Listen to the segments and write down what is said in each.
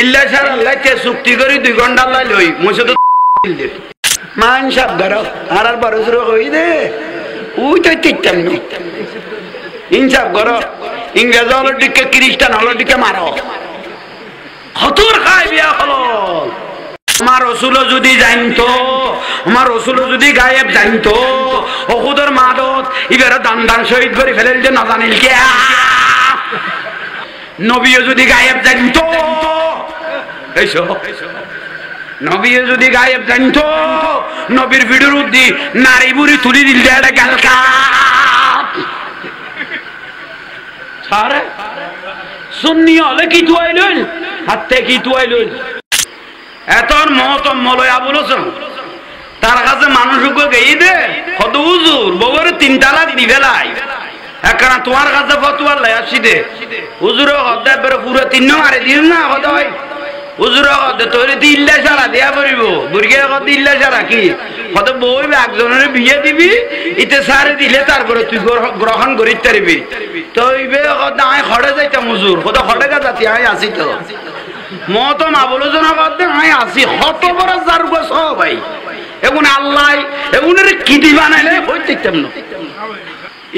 ইল্লা সার আল্লাহ কে চুক্তি করি 2 ঘন্টা আল্লাহ লই মুছে তো মান সব গর আর বড় শুরু হই দে ওই তো টিকতাম না ইনসাফ গর ইংরেজ হলো দিকে খ্রিস্টান হলো দিকে মারো হতুর খাই বিয়া হলো আমার রাসূল যদি জানতো আমার রাসূল যদি গায়েব জানতো ওহুদের মাদত ইবেরা দান দান শহীদ করে ফেলেল যে না জানিল কে নবীও যদি গায়েব জানতো এইসো নবীও যদি গায়েব জানতো নবীর ভিডিওর উদ্দি নারী বুড়ি তুলি দিল দেড় গালকা সারে সুন্নি হলে কি তুয়াইলুন হাতে কি তুয়াইলুন এতর মহতম মলয় আবুল হোসেন তার কাছে মানুষকে গেই দে কত হুজুর বউরে 3 তালাক দি ফেলাই একখানা তোমার কাছে ফতুয়া লাই আসি দে হুজুর হদ্দা বের পুরো 3 মারে দিন না হদয় হুজুর হদ্দা তোরে দিল্লা সারা দেয়া পড়িব বুরগে কত দিল্লা সারা কি কত বই একজনের বিয়ে দিবি ইতে সারে দিলে তারপরে তুই গ্রহণ করিতে পারবি তো ইবে কত আই খড়ে যাইতাম হুজুর কত খড়ে গা যাতি আই আসি তো মতম আবলোচনা করতে আই আসি কত বড় জার গো সবাই এখন আল্লাহ এগুনের কিদি বানাইলে হইতেম না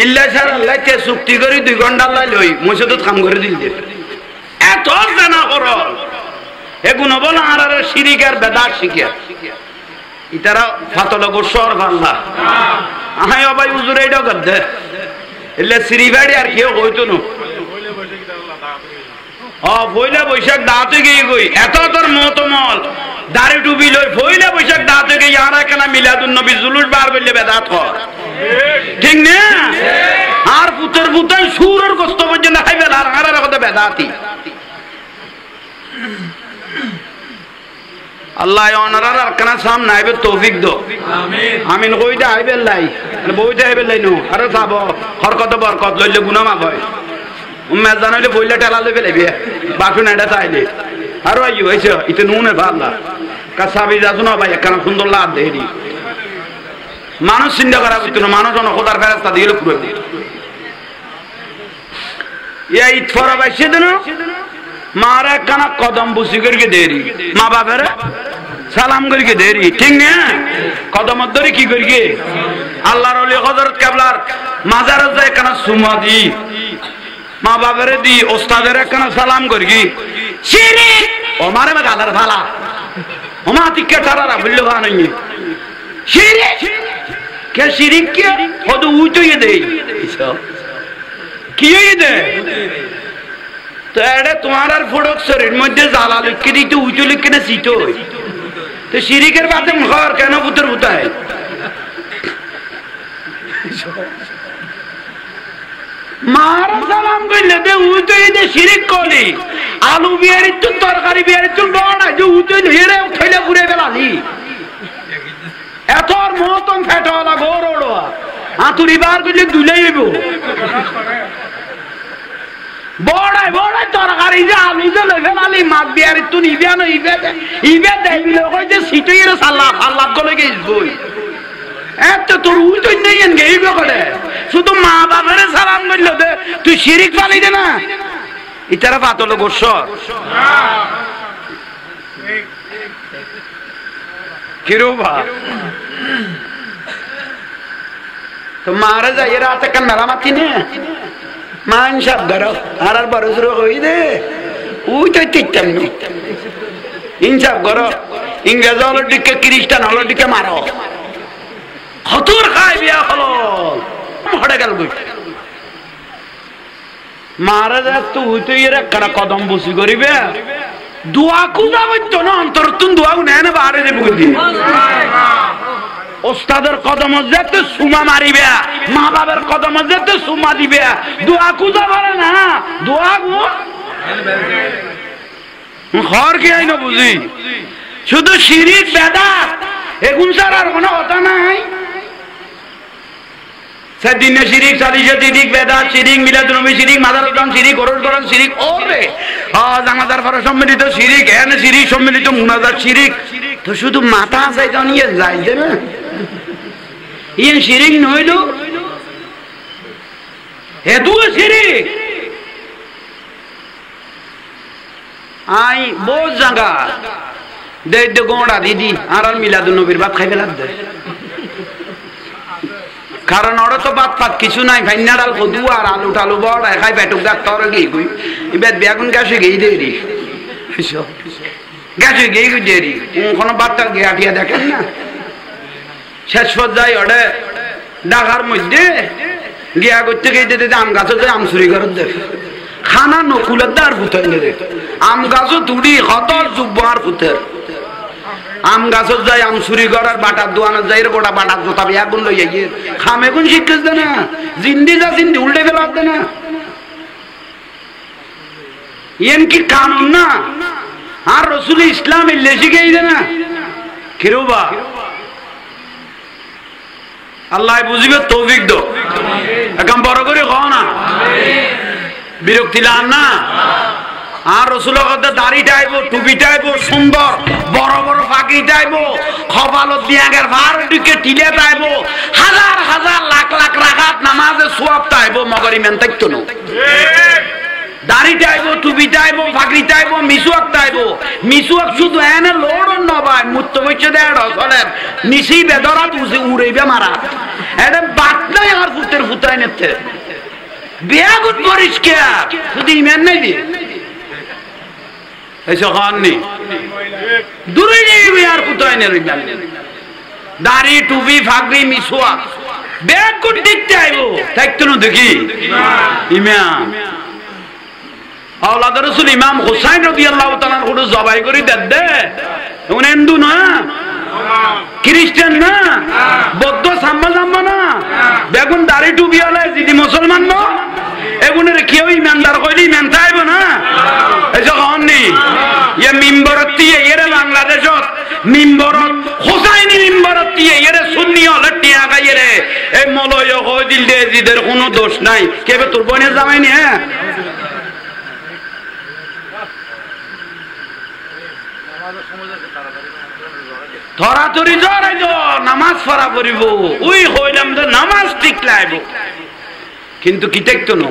ইল্লা সার আল্লাহ কে চুক্তি করি 2 ঘন্টা আল্লাহ লই মুছে তো কাম করে দিল এত জানা করো এগুন বল আর শিরিক আর বেদাত শিখিয়া ইতারা ফাতল গোসর আল্লাহ আহাই ভাই হুজুর এইটা গদ্দে এলে শ্রীবাড়ি আর কেউ কইতো না পয়লা বৈশাখ দাঁতে গিয়ে গই এত তোর মতমল দাড়ি টুপি লই পয়লা বৈশাখ দাঁতে গিয়ে আর একখানা মিলাদুন নবী জুলুস বার বললে বেদাত কর ঠিক না আর পুতের পুতের সুরের কষ্ট পর্যন্ত খাইবে আর কথা বেদাতি আল্লাহ অনারার একখানা সামনে আইবে তৌফিক দো আমিন কইতে আইবে লাই বইতে আইবে লাই নো আর যাব হরকত বরকত লইলে গুনাহ মাফ হয় উম্মাদ জানাইলে বইলে টেলা লইবে লাইবে বাসুন এটা চাইলে আর আইও হইছে ইতে নুনে ভাল্লা কাসাবি যাসুন ভাই একখানা সুন্দর লাভ দেরি মানুষ চিন্তা করা করতে না মানুষ অন খোদার ফেরেশতা দিয়ে পুরো এই ইতফরা বাইছে দেন মারা একখানা কদম বুসি করিকে দেরি মা বাবার সালাম করিকে দেরি ঠিক না কদম ধরে কি করিকে আল্লাহর ওলি হযরত কেবলার মাজারে যায় একখানা সুমা দি মা বাবারে দি ওস্তাদের একখানা সালাম করিকি শিরিক ও মারে মা গাদার ভালা ও মা তিকে তারারা বললো ভানই শিরিক কে শিরিক কি হদু উইতই দেই কি হই দে তো এটা তোমার আর ফড়ক শরীর মধ্যে জ্বালা লিখে দিতে উইতো লিখে না সিটো তো শিরিকের বাদে ঘর কেন পুত্র পুতায় মারা সালাম কইলে দে উইতই দে শিরিক কলি আলু বিয়ারি তো তরকারি বিয়ারি তো বড় যে উইতই হেরে খাইলে পুরে গেলালি এতর মতন ফেটওয়ালা গরড়া আতুরি বার কইলে দুলাইব বড়াই বড়াই তরকারি যে আলু যে লইফেলালি মাছ বিয়ারি তো নিবিয়া না ইবে দেবিলে কইতে সিটইরে সাল্লাহ আল্লাহ গলে গেছবই এত তোর উইতই নেই এন গেইবে করে শুধু মা বাবার সালাম কইল দে তুই শিরিক পালি দে না ইতারা পাতল গোসর কিরোবা তো মারা যায় রাত কান মেরামাতি নে মান সব গর আর বড় শুরু হই দে ওই তো টিকতাম না ইনসাফ গর ইংরেজ হলো দিকে খ্রিস্টান হলো দিকে মারো হতুর খাই বিয়া হলো হড়ে গেল বই মারা যায় তো ওই তো এর একটা কদম বসি করিবে দোয়া কুজা হইতো না অন্তর তুন দোয়া নেয় না বাড়ে দেবে বুঝি ওস্তাদের কদম যেতে সুমা মারিবে মা বাবার কদম যেতে সুমা দিবে দোয়া কুজা বলে না দোয়া গো ঘর কি আই না বুঝি শুধু শিরিক বেদাত এগুন ছাড় আর কোনো কথা নাই সেদিনে শিরিক সাদিশে শিরিক বেদাত শিরিক মিলাদুন নবী শিরিক মাদারুদ্দান শিরিক ওরস করান শিরিক ওরে জানাজার পরে সম্মিলিত শিরিক এন শিরিক সম্মিলিত মুনাজাত শিরিক তো শুধু মাথা আছে জানিয়ে যাই দে না ইন শিরিক নইল হেতু শিরিক আই বহুত জায়গা দে গোড়া দিদি আর মিলাদুন নবীর ভাত খাই ফেলার দে কারণ ওরা তো বাদ পাত কিছু নাই ভাইনা ডাল কদু আর আলু টালু বড় খাই পেটুক ডাক্তার গিয়ে গুই এবার বেগুন গাছে গিয়ে দেরি গাছে গিয়ে গুই দেরি কোনো বাচ্চা গিয়ে আটিয়া দেখেন না শেষ পর্যায়ে ওটা ঢাকার মধ্যে গিয়া করতে গিয়ে দিতে আম গাছে আম চুরি করার দেখ খানা নকুলের দার ফুটাই দে আম গাছও তুড়ি হতর যুব্ব আর ফুটের আম গাছত যাই আম চুরি করার বাটার দোয়ানোর যাই গোটা বাটার জোতা বেগুন লইয়া গিয়ে খামে গুণ শিক্ষিস দে না জিন্দি যা জিন্দি উল্টে ফেলার দে না ইয়েন কি কানুন না আর রসুল ইসলাম এলে শিখেই দে না কিরুবা আল্লাহ বুঝিবে তৌফিক দো এখন বড় করে কও না বিরক্তি লান না আর রসুলের কথা দাড়ি টাইব টুপি টাইব সুন্দর বড় বড় পাখি টাইব কপালত দিয়াগের ভার ঢুকে টিলে টাইব হাজার হাজার লাখ লাখ রাখাত নামাজে সোয়াব টাইব মগর ইমান থাকতো না দাড়ি টাইব টুপি টাইব পাখি টাইব মিসুয়াক টাইব মিসুয়াক শুধু এনে লোড় নবাই মুত্ত হচ্ছে দেড় চলেন নিশি বেদরা তুসে উড়াইবে মারা এটা বাদ নাই আর ফুটের ফুটাই নেতে বেগুন পরিষ্কার শুধু ইমান নাই দিয়ে ऐसा खान नहीं दूरी नहीं भी यार कुत्ता है नहीं दारी टूपी फागरी मिसुआ बैग को दिखते हैं वो देखते नो देखी इमाम औलाद रसूल इमाम हुसैन रज़ियल्लाहु ताला को ज़बाई करी दे उन्हें हिंदू ना ख्रिस्टान ना बौद्ध साम्मा ना बेगुन दारी टूपी वाला जिदी मुसलमान ना এগুনে কেউ ইমানদার কইলে ইমান থাকবে না এসব হননি ইয়ে মিম্বরত দিয়ে এরে বাংলাদেশত মিম্বরত হোসাইনি মিম্বরত দিয়ে এরে সুন্নি হলে টিয়া গাই রে এই মলয় কই দিল দে জিদের কোনো দোষ নাই কেবে তোর বোনের জামাই নি হ্যাঁ ধরাধরি জড়াই দো নামাজ পড়া পড়িব ওই হইলাম তো নামাজ ঠিক লাইব কিন্তু কি দেখতো না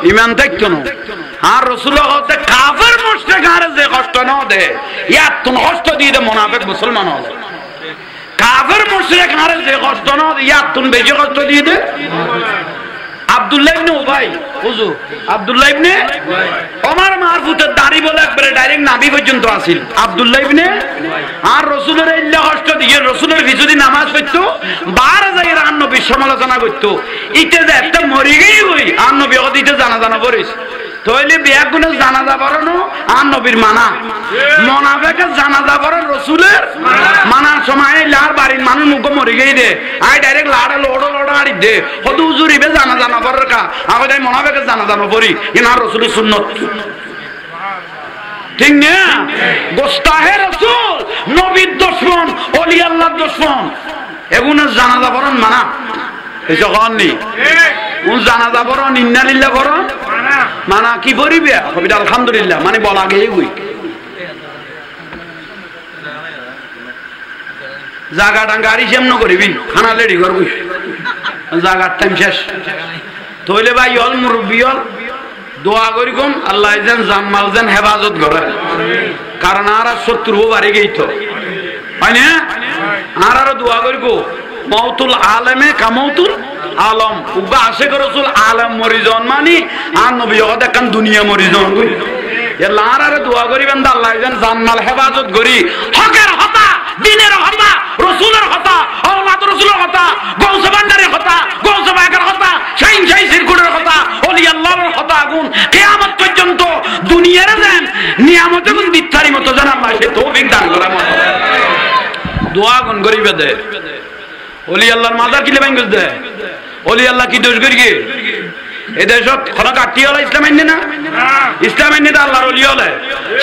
ইমান দেখতো না আর রাসূলুল্লাহ হতে কাফের মুশরিক আর যে কষ্ট না দে ইয়াত কষ্ট দিয়ে দে মুনাফিক মুসলমান হবে কাফের মুশরিক আর যে কষ্ট না দে ইয়াত বেশি কষ্ট দিয়ে দে আব্দুল্লাহ ইবনে উবাই বুঝো আব্দুল্লাহ ইবনে ওমর মারফুতের দাড়ি বলে একবারে ডাইরেক্ট নাভি পর্যন্ত আসিল আব্দুল্লাহ ইবনে আর রাসূলের ইল্লা কষ্ট দিয়ে রাসূলের পিছনে নামাজ পড়তো বার যাইরা আর নবীর সমালোচনা করতো ইতে যে একটা মরি গই হই আর নবী ওদিকে জানা করিস তাইলে বেগুনে জানাজা পড়ানো আর নবীর মানা মুনাফিকের জানাজা পড়া রাসূলের মানার সময় লার বাড়ির মানুষ মুখ মরি গই দে আই ডাইরেক্ট লাড়া লোড় আড়ি দে হদু হুজুরিবে জানা পড়ার কা আগে যাই মুনাফিকের জানাজা পড়ি ইনা রাসূলের সুন্নাত ঠিক না গোস্তাহে রাসূল নবীর দুশমন ওলি আল্লাহর দুশমন এগুনে জানাজা পড়ান মানা এই জগন্নি ও জানাজা পড়ান ইন্না লিল্লাহ পড়ান মানা কি পড়িবে কবিতা আলহামদুলিল্লাহ মানে বলা গেই হই জায়গাটা গাড়ি সামন করিবি খানা রেডি করবি জায়গার টাইম শেষ তইলে ভাই অল মুরব্বি অল দোয়া করি কম আল্লাহ যেন জাম্মাল যেন হেফাজত করে কারণ আর শত্রু বাড়ি গেই তো হয় না আর আরো দোয়া করি গো মৌতুল আলমে কামৌতুল আলম উগা আসে রসুল আলম মরিজন মানি আর নবী দেখান দুনিয়া মরিজন এলা আর দোয়া করিবেন আল্লাহ যেন জাম্মাল হেফাজত করি হকের হতা দিনের হতা রসুলের হতা আল্লাহ রসুলের হতা গৌস ভান্ডারের হতা গৌস বাগের হতা শাইন শাই সিরকুটের হতা ওলি আল্লাহর হতা আগুন কিয়ামত পর্যন্ত দুনিয়ার দেন নিয়ামত এবং বিত্তারি মতো যেন আল্লাহ সে তৌফিক দান করে দোয়া গুণ করিবে দে ওলি আল্লাহর মাথা কিলে ভাঙ্গল দে ওলি আল্লাহ কি দোষ করি এদেশত কোনো কাটি হলো ইসলাম আইনে না ইসলাম আইনে তো আল্লাহর ওলি হলে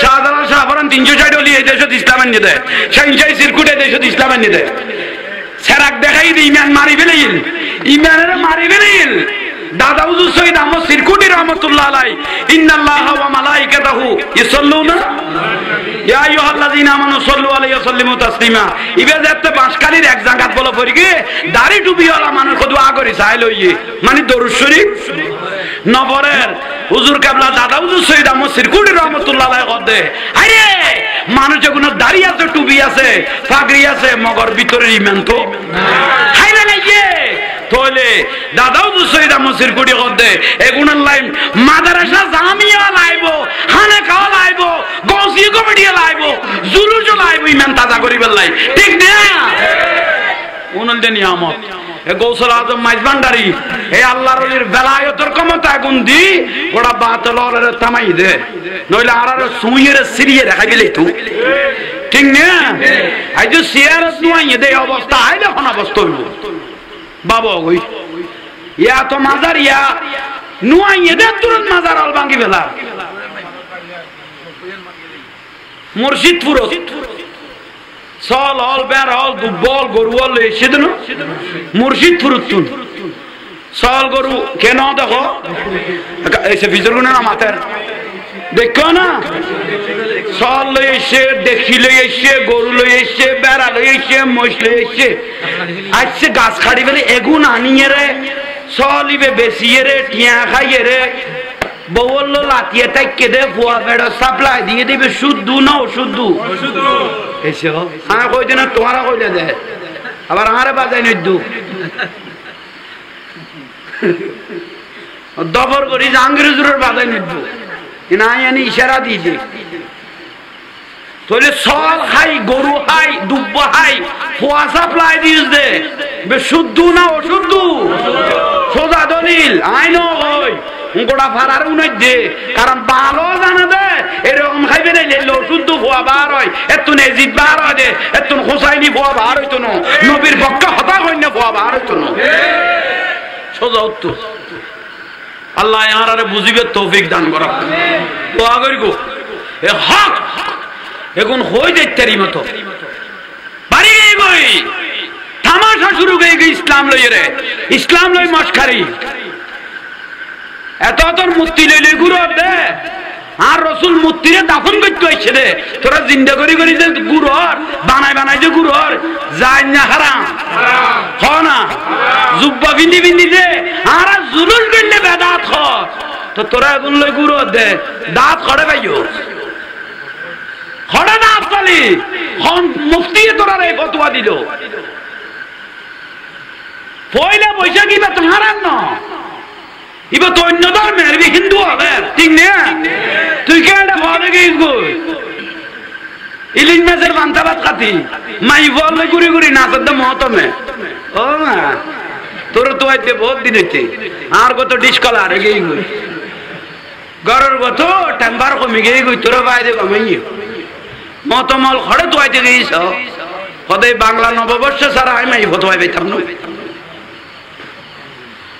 শাহজালাল শাহপরান 360 ওলি এই দেশত ইসলাম আইনে দেয় শাইনশাই সিরকুট এই দেশত ইসলাম আইনে দেয় সেরাক দেখাই দি ইমান মারি ফেলেইল ইমানের মারি ফেলেইল দাদা হুজুর সৈয়দ আহমদ সিরকুটি রহমাতুল্লাহ আলাইহি ইন্নাল্লাহা ওয়া মালাইকাতাহু ইউসাল্লুনা ইয়া আইয়ুহাল্লাযীনা আমানু সাল্লু আলাইহি ওয়া সাল্লিমু তাসলিমা ইবে যেতে বাঁশখালীর এক জায়গাত বলে পড়ি কি দাড়ি টুপিওয়ালা মানুষ দোয়া করি চাই লইয়ে মানে দরুদ শরীফ নবরের হুজুর কেবলা দাদা হুজুর সৈয়দ আহমদ সিরকুটি রহমাতুল্লাহ আলাইহি কদে আরে মানুষ যখন দাড়ি আছে টুপি আছে পাগড়ি আছে মগর ভিতরের ঈমান তো হাই না ইয়ে তোলে দাদা হুজুর সৈয়দ আহমদ সিরকুটি কদে এগুনার লাইন মাদ্রাসা জামিয়া লাইবো খানাকা লাইবো গৌসি কমিটি লাইবো জুলুস লাইবো ঈমান তাজা করিবার লাই ঠিক না উনলদে নিয়ামত এ গৌসুল আজম মাইজবান্ডারি এ আল্লাহর ওলির বেলায়েতের ক্ষমতা গুণ দি গোটা বাতলর থামাই দে নইলে আরার সুইয়ের সিরিয়ে রাখাই গেলে তো ঠিক না আই যে সিয়ারত নুয়াই দে অবস্থা আইলে কোন অবস্থা হইব বাবা কই ইয়া তো মাজার ইয়া নুয়াই দে তুরন্ত মাজার আল ভাঙি ফেলা মুর্শিদপুর সল হল বের হল দুব্বল গরু হল সেদিন মুর্শিদপুর সল গরু কেন দেখো এসে ভিতর গুনে না মাথার দেখো না সল লই এসে দেখি লই এসে গরু লই এসে বেড়া লই এসে মহিষ লই এসে আজকে গাছ খাড়ি ফেলে এগুন আনিয়ে রে সলিবে বেশিয়ে রে টিয়া খাইয়ে রে বউল লাতিয়ে তাইকে দে ফুয়া বেড়া সাপ্লাই দিয়ে দিবে শুদ্ধ না অশুদ্ধ এসে হ্যাঁ কই দিন তোমারা কইলে দে আবার আরে বাজাই নইদু দবর করি জাহাঙ্গীর হুজুরের বাজাই নইদু না জানি ইশারা দিয়েছে তাহলে সল খাই গরু খাই দুব্ব খাই ফুয়া সাপ্লাই দিস দে শুদ্ধ না অশুদ্ধ সোজা দলিল আইন কই গোটা ফারার উনাই দে কারণ ভালো জানা দে এরকম খাইবে না লেলো শুদ্ধ ফুয়া বার হয় এতুন এজিদ বার হয় দে এতুন হোসাইনি ফুয়া বার হইতো না নবীর পক্ষে হতা হইনা ফুয়া বার হইতো না সোজা উত্তর আল্লাহ ইয়ারারে বুঝিবে তৌফিক দান করা দোয়া করি গো এ হক এখন হই যাইতারি মতো বাড়ি গই গই তামাশা শুরু হয়ে গই ইসলাম লই রে ইসলাম লই মশখারি এত তোর মূর্তি লইলে গুরু দে আর রসুল মূর্তিরে দাফন করতে হইছে রে তোরা জিন্দা করি করি যে গুরুর বানাই বানাই যে গুরুর যায় না হারাম হ না জুব্বা বিন্দি বিন্দি দে আর জুলুস করলে বেদাত হ তো তোরা এখন লই গুরু দে দাঁত খড়ে পাইও খড়ে দাঁত পালি মুফতি তোরা রে ফতোয়া দিল পয়লা বৈশাখী বা তোমার না ইবা তো অন্য ধর্মের হিন্দু হবে ঠিক না তুই কেন ভালো গেছিস গো ইলিশ মাছের বান্তাবাদ খাতি মাই বলে ঘুরি ঘুরি নাচের দাম মহতমে ও মা তোর তো আইতে বহুত দিন হইতে আর কত ডিসকলা আর গেই গই গরর কত টেম্পার কমে গেই গই তোর বাইরে কমাই মহতমল খড়ে তো আইতে গেছিস সদাই বাংলা নববর্ষ ছাড়া আমি মাই ফতোয়া পাইতাম না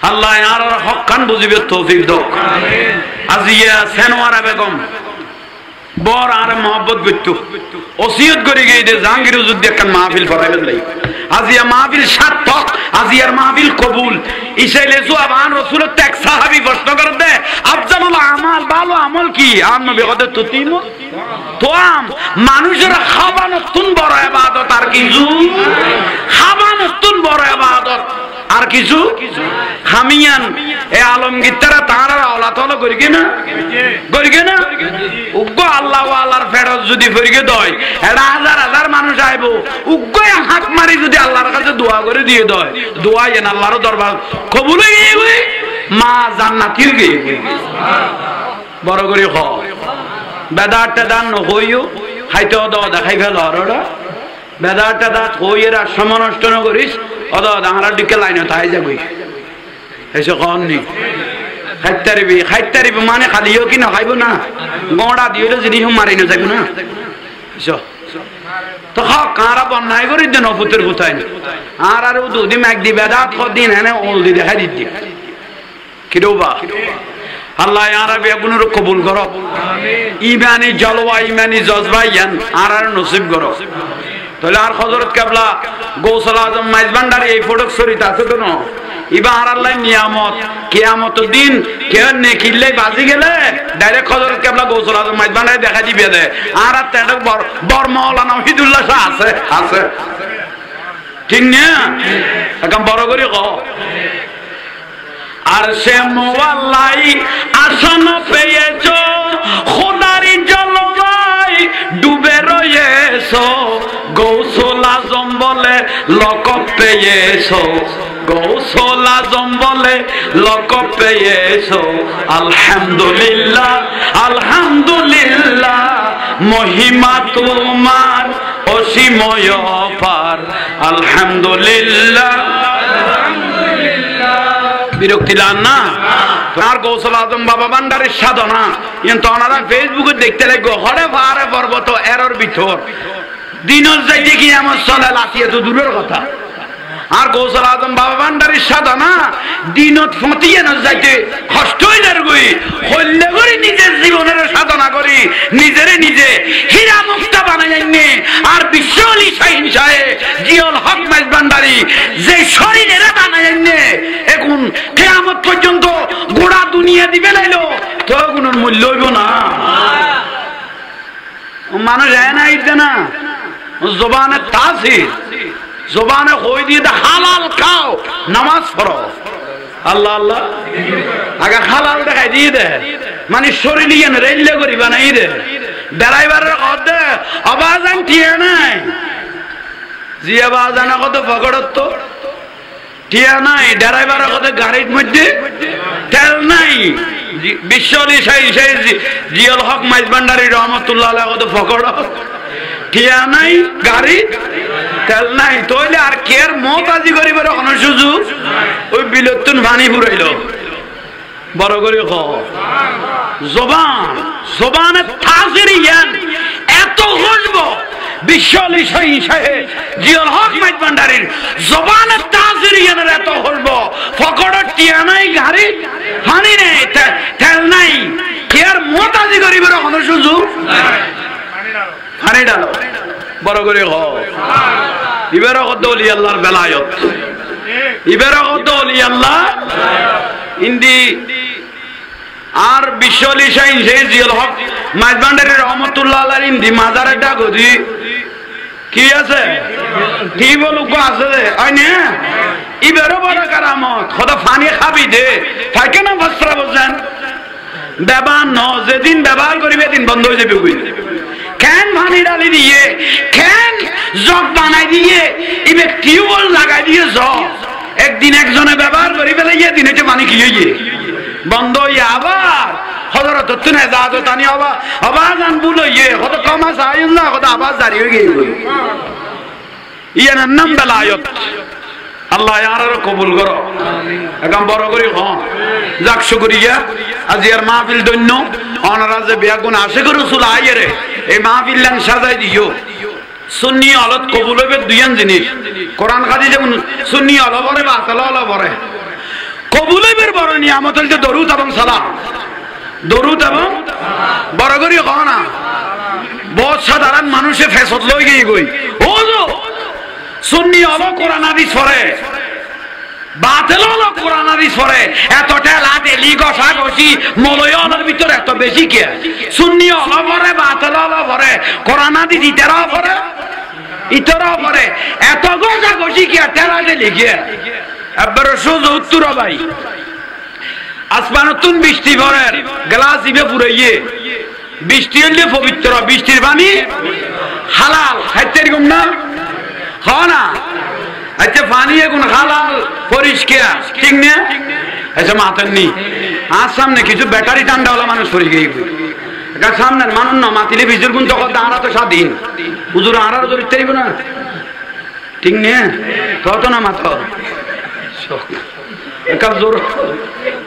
আল্লাহ আর হক খান বুঝিবে তৌফিক দাও আমিন আজিয়া সেনওয়ারা বেগম বর আর মোহব্বত করতো ওসিয়ত করে গিয়ে দে জাহাঙ্গীর হুজুর দেখেন মাহফিল পড়াইবেন লাই আজিয়া মাহফিল সার্থক আজিয়ার মাহফিল কবুল ইসাইলে জুয়াবান রাসূলের ত্যাগ সাহাবী প্রশ্ন করে দে আফজালুল আমাল ভালো আমল কি আর নবী কত তুতিমু তোয়াম মানুষের খাবানতুন বড় ইবাদত আর কিছু খাবানতুন বড় ইবাদত আর কিছু খামিয়ান এ আলমগীর তারা তারা আওলাদ হলো করি না উগ্র আল্লাহ আল্লাহর ফেরত যদি ফিরিয়ে দেয় এটা হাজার হাজার মানুষ আইব উগ্র হাত মারি যদি আল্লাহর কাছে দোয়া করে দিয়ে দেয় দোয়া এন আল্লাহর দরবার কবুল হয়ে গিয়ে মা জান্নাতির গিয়ে বড় করে হ বেদারটা দান হইও খাইতে দাও দেখাই ফেল ওরা বেদারটা দাঁত হইয়ের আর সমনষ্ট ন করিস অদা দাঁড়ার দিকে লাইনে তাই যাবি এসে কননি খাইতারিবি মানে খালিও কি না খাইব না গড়া দিয়ে জিনিস মারি না যাইব না তো কারা বন্যায় করি দেন অপুতের কোথায় আর আর দুদিন একদিন বেদাত দিন এনে ওলদি দেখাই দিদি কিরোবা আল্লাহ আরবি এগুলোর কবুল করো ইমানি জলওয়া ইমানি জজবা ইয়ান আর আর নসিব করো তাহলে আর হযরত কেবলা গৌসুল আজম মাইজবান্ডারি এই ফটক শরীফ আছে তো না ইবা আল্লাহ নিয়ামত কিয়ামত দিন কে নেকিলে বাজি গেলে ডাইরেক্ট হযরত কেবলা গোসল আজম মাইজ বানাই দেখা দিবে দে আর তেড় বর মাওলানা ওহিদুল্লাহ শাহ আছে ঠিক না একদম বড় করে ক আর সে মোয়াল্লাই আসন পেয়েছো খোদারি জলবাই ডুবে রয়েছো গৌসুল আজম বলে লকব পেয়েছো গৌসুল আজম বলে লকব পেয়েছো আলহামদুলিল্লাহ আলহামদুলিল্লাহ মহিমা তোমার অসীময় অপার আলহামদুলিল্লাহ বিরক্তি লান না আর গৌসুল আজম বাবা ভান্ডারের সাধনা কিন্তু ওনারা ফেসবুকে দেখতে লাগবে হরে পাহাড়ে পর্বত এরর ভিতর দিনের যাইতে কি আমার চলে লাফিয়ে তো দূরের কথা আর গৌসুল আজম বাবা ভান্ডারের সাধনা দিনত ফটিয়ে না যাইতে কষ্ট হয়ে গই হল্লে করে নিজের জীবনের সাধনা করি নিজেরে নিজে হীরা মুক্তা বানাই নে আর বিশ্বলি শাহিন সাহেব জিয়ল হক মাইজ ভান্ডারি যে শরীরে বানাই নে এখন কিয়ামত পর্যন্ত গোড়া দুনিয়া দিবে লাইলো তো কোন মূল্য হইব না মানুষ যায় না ইতে না জবানে তাসির জবানে কই দিয়ে হালাল খাও নামাজ পড়ো আল্লাহ আল্লাহ আগে হালাল দেখাই দিয়ে দে মানে শরীর নিয়ে রেলে করি বানাই দে ড্রাইভারের কত আওয়াজ আনটিয়ে নাই জি আওয়াজ আনা কত পকড়ত টিয়া নাই ড্রাইভারের কত গাড়ির মধ্যে তেল নাই বিশ্বলি সেই জিয়ল হক মাইজ ভান্ডারি রহমতুল্লাহ আলাইহি কত পকড় টিয়া নাই গাড়ি তেল নাই তইলে আর কের মতাজি করিবার কোনো সুযোগ ওই বিলতুন পানি পুরাইল বড় করে ক জবানে তাসির ইয়ান এত খুশব বিশ্বলি সেই সাহেব জিয়ল হক মাইজ ভান্ডারির জবানে তাসির ইয়ানের এত খুশব পকড় টিয়া নাই গাড়ি পানি নেই তেল নাই কের মতাজি করিবার কোনো সুযোগ পানি ডালো বড় করে হ ইবেরা কত ওলি আল্লাহর বেলায়ত ইবেরা কত ওলি আল্লাহ ইন্দি আর বিশ্বলি শাইন সেই জিয়ল হক মাইজ ভান্ডারি রহমতুল্লাহ আলাইহি ইন্দি মাজারে ডাগদি কি আছে কি বলুক আছে রে আই না ইবেরা বড় কারামত খোদা পানি খাবি দে থাকে না বস্ত্র বজান ব্যবহার ন যেদিন ব্যবহার করিবে দিন বন্ধ হয়ে যাবে কই কেন পানি ডালি দিয়ে কেন জগ বানাই দিয়ে ইবে টিউবওয়েল লাগাই দিয়ে জগ একদিন একজনে ব্যবহার করি ফেলে গিয়ে দিন এটা পানি কি হইয়ে বন্ধ হইয়া আবার হযরত তুনে জাদু তানি আবার গান বুলো ইয়ে কত কমা সাইন না কত আবার জারি হয়ে গিয়ে ইয়ার নাম বেলায়ত আল্লাহ ইয়ার কবুল করো আমিন একদম বড় করে হন যাক শুকরিয়া আজ ইয়ার মাহফিল দন্য ওনারা যে বিয়াগুন আশিক রাসূল আইরে এই মাহফিল লান সাজাই দিও সুন্নি আলত কবুল হবে দুইয়ান জিনিস কোরআন কাদি যেমন সুন্নি আলো পরে বা সালাহ আলো পরে কবুল হবে বড় নিয়ামত হচ্ছে দরুদ এবং সালাম দরুদ এবং বড় করে হন না বহুত সাধারণ মানুষে ফেসত লই গই গই ও সুন্নি আলো কোরআন হাদিস পড়ে বাতিল হলো কোরআন হাদিস পড়ে এত ঠেলা ঠেলি ঘষা ঘষি মলয়নের ভিতরে এত বেশি কে সুন্নি হলো পড়ে বাতিল হলো পড়ে কোরআন হাদিস ইতারাও পড়ে এত ঘষা ঘষি কে ঠেলা ঠেলি কে এবার সোজা উত্তর ভাই আসমানতুন বৃষ্টি পড়ে গ্লাস ইবে পুরাইয়ে বৃষ্টি হলে পবিত্র বৃষ্টির পানি হালাল খাইতে এরকম না হয় না আচ্ছা পানি এখন হালাল পরিষ্কার ঠিক না আচ্ছা মাথার নি আর সামনে কিছু ব্যাটারি ঠান্ডাওয়ালা মানুষ পড়ে গিয়ে সামনে মানুষ না মাতিলে বিজুর গুণ তখন আড়া তো স্বাধীন হুজুর আড়ার ধরে চাইব না ঠিক না তত না মাথা জোর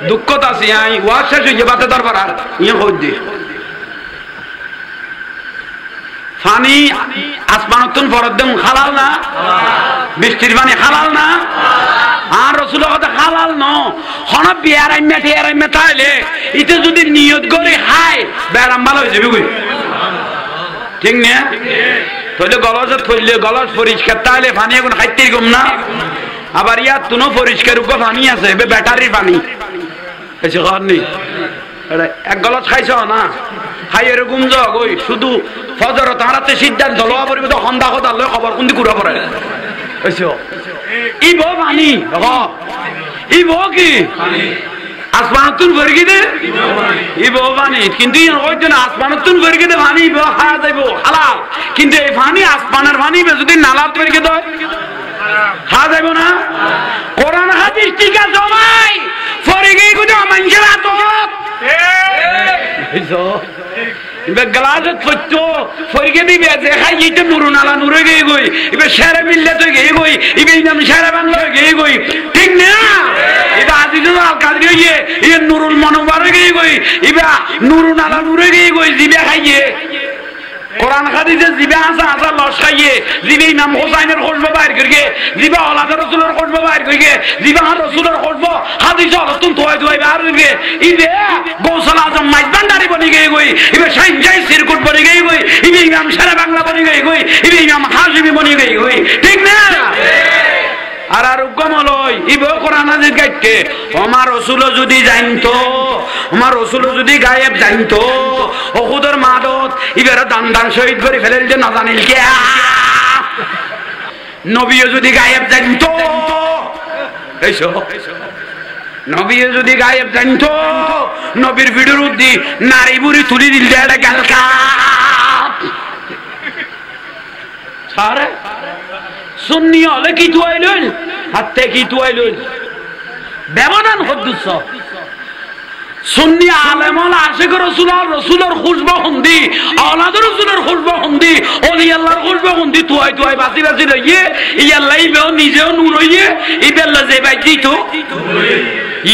দুঃখত আছি ওয়াজ শেষ হয়ে বাতে দরবার আর ইয়ে হই দিয়ে পানি আসমানতুন ফরদ্দম হালাল না বৃষ্টির পানি হালাল না আর রাসূলের কথা হালাল ন হন বিয়ারাইমে তাইলে ইতে যদি নিয়ত করে খায় বেরাম ভালো হয়ে যাবে কই ঠিক না তাহলে গলাজ পরিষ্কার তাইলে পানি এখন খাইতে কম না আবার ইয়াত তুনো পরিষ্কার উপ পানি আছে ব্যাটারির পানি এসে খাওয়ানি এক গলাস খাইছ না খাই এরকম যাক ওই শুধু ফজর তাঁরাতে সিদ্ধান্ত লওয়া পড়বে তো সন্ধ্যা কথা লয় খবর কোনদি কুড়া পড়ে ই বউ পানি ই বউ কি আসমানতুন ভরগি দে ই বউ পানি কিন্তু ওই জন্য আসমানতুন ভরগি দে পানি খাওয়া যাইব হালাল কিন্তু এই পানি আসমানের পানি যদি নালাত ভরগি দেয় খাওয়া যাইব না কোরআন হাদিস টিকা জমাই ফরিগি গুলো মানুষের আতত গ্লাসত ফটো ফরিগে দিবে দেখাই যেতে নুরুন আলা নুরে গিয়ে গই এবার সেরে মিললে তো গিয়ে গই এবার নাম সেরে বাংলা গিয়ে গই ঠিক না এটা আজিজুল আল কাদরি হইয়ে এ নুরুল মনোবরে গিয়ে গই এবার নুরুন আলা নুরে গিয়ে গই জিবে খাইয়ে কোরআন হাদিসে জিবে আসা আসা লস খাইয়ে জিবে ইমাম হোসাইনের খুশবো বাইর করিয়ে জিবে আওলাদ রাসূলের খুশবো বাইর করিয়ে জিবে রাসূলের খুশবো হাদিস অলতুন তোয় তোয় বাইর করিয়ে ইবে গৌসল আজম মাইজবান্ডারি বনি গই গই ইবে সাইনজাই সিরকুট বনি গই গই ইবে ইমাম সারা বাংলা বনি গই গই ইবে ইমাম হাশিমি বনি গই গই ঠিক না আর আর গমলই ইবে কোরআন হাদিস গাইতে আমার রাসূল যদি জানতো আমার রাসূল যদি গায়েব জানতো ওহুদের মাদত ইবেরা দান দান শহীদ করে ফেলেল যে না জানিল কে নবীও যদি গায়েব জানতো এইসো নবীও যদি গায়েব জানতো নবীর ভিডিওর উদ্দি নারী বুড়ি তুলি দিল যে এটা গেল সারে সুন্নি হলে কি তুয়াইলইল হাতে কি তুয়াইলইল ব্যবধান হদ্দুস সুন্নি আলেমল আশিক রাসূলুল্লাহ রাসূলের খুশবা হন্দি আওলাদ রাসূলের খুশবা হন্দি ওলি আল্লাহর খুশবা হন্দি তুয়াই তুয়াই বাসি বাসি লইয়ে ইয়াল্লাহ ইবেও নিজেও নূর হইয়ে ইবেল্লা যে বাইজি তো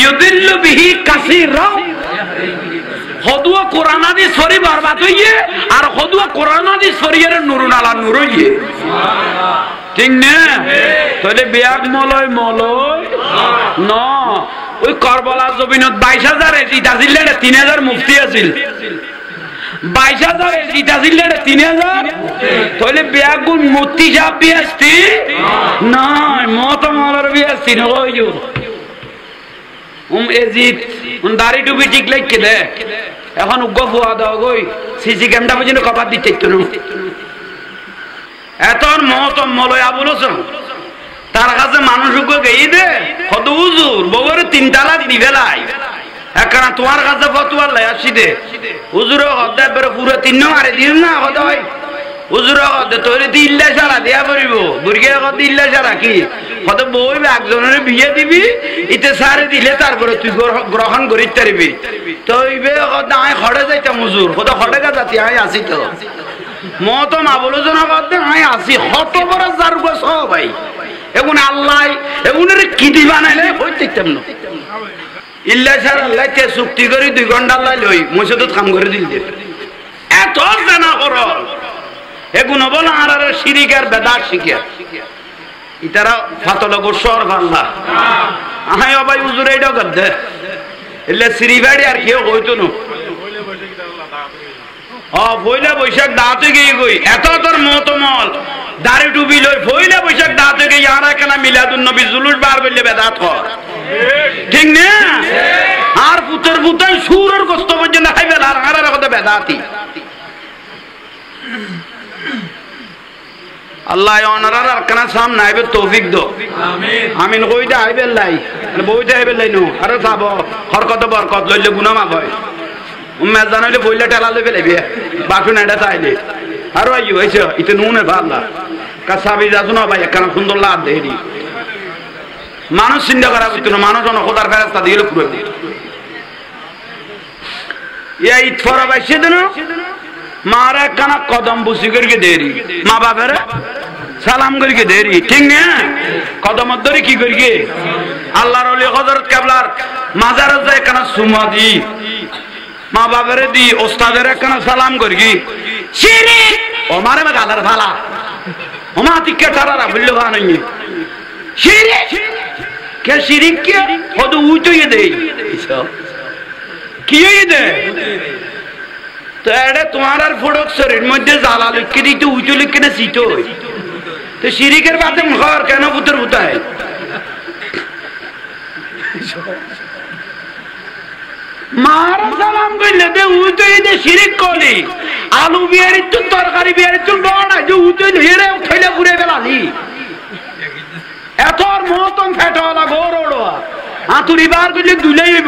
ইউদিল্লু বিহি কাসীরা হদুয়া কোরআন হাদিস সরি বরবাদ হইয়ে আর হদুয়া কোরআন হাদিস সরিয়ের নুরুন আলা নূর হইয়ে ঠিক না তাহলে বিয়াক মলয় মলয় না ওই কারবালা জমিনত 22,000 জিতা জিল্লাতে 3,000 মুফতি আছিল 22,000 জিতা জিল্লাতে 3,000 তাহলে বিয়াক গুণ মুফতি সাহেব বিয়াস্তি না মত মালার বিয়াস্তি না হইও এজিত দাড়ি টুপি ঠিক লাগকে দে এখন উগ্র ফুয়া দাও গই সিসি ক্যামেরা পর্যন্ত কভার দিতে তো না এত মহতম মলয় আবুলছ তার কাছে মানুষ গেই দে কত হুজুর বউরে 3 তালাক দিবে লাই একখানা তোমার কাছে ফতোয়া লাই আসি দে হুজুর হদ্দা বেরে পুরো 3 মারে দিন না হদয় হুজুর হদ্দা তোরে দিল্লা সারা দেয়া পড়িব বুরগে হদ্দা দিল্লা সারা কি হদ বউ একজনের বিয়ে দিবি ইতে সারে দিলে তারপরে তুই গ্রহণ করিতে পারবি তো ইবে হদ্দা আই খড়ে যাইতাম হুজুর হদ খড়ে গা যাতি আই আসি তো মতম আবলোচনা করতে আই আসি হত বড় যার গছ ভাই এখন আল্লাহ এগুনের কি দি বানাইলে হই দেখতাম না ইল্লা স্যার আল্লাহ কে চুক্তি করি 2 ঘন্টা আল্লাহ লই মসজিদত কাম করে দিল দে এত জানা কর এগুন বল আর শিরিক আর বেদাত শিখে ইতারা ফাতল গোসর আল্লাহ আয় ভাই হুজুর এইটা কর দে ইল্লা শ্রীবাড়ি আর কেউ হইতো না পয়লা বৈশাখ দাঁতে গিয়ে গই এত তোর মতমল দাড়ি টুপি লই পয়লা বৈশাখ দাঁতে গিয়ে আর একখানা মিলাদুন নবী জুলুস বার বললে বেদাত কর ঠিক না আর পুতর পুতর সুরের কষ্ট পর্যন্ত খাইবে আর আর কথা বেদাতি আল্লাহ ওনারা আর কানা সামনে আইবে তৌফিক দো আমিন আমিন কইতে আইবে লাই বইতে আইবে লাই নো আর যাব হরকত বরকত লইলে গুনাহ মাফ হয় উম্মে জানাইলে বইলা টেলা লই ফেলে বিয়া বাসুন এটা চাইলে আর আইও হইছে ইতে নুনে ভাবলা কাসাবি যাসু না ভাই একখানা সুন্দর লাভ দেরি মানুষ চিন্তা করা হইতো না মানুষ অন খোদার ফেরেশতা দিলে পুরো দিত ইয়া ইতফরা বাইছে দেন মারা একখানা কদম বুসি করিকে দেরি মা বাবারে সালাম করিকে দেরি ঠিক না কদম ধরে কি করিকে আল্লাহর ওলি হযরত কেবলার মাজারে যায় একখানা সুমা দি মা বাবারে দি ওস্তাদের একখানা সালাম করিকি শিরিক ও মারে মা গালার ভালা ও মা তিকে তারারা বললো বানাই শিরিক কে শিরিক কে হদ উইতই দেই কি হই দে তো এটা তোমার আর ফড়কসরের মধ্যে জ্বালা লিখে দিতে উইতো লিখে না সিটো তো শিরিকের বাদে ঘর কেন পুত্র পুতায় মার সালাম কইলে দে উইতে দে শিরিক কলি আলু বিয়ারি তো তরকারি বিয়ারি তো বড় যে উইতে হেরে উঠাইলে ঘুরে বেলালি এতর মতন ফেটওয়ালা গরড়া আতুরি বার কইলে দুলাইব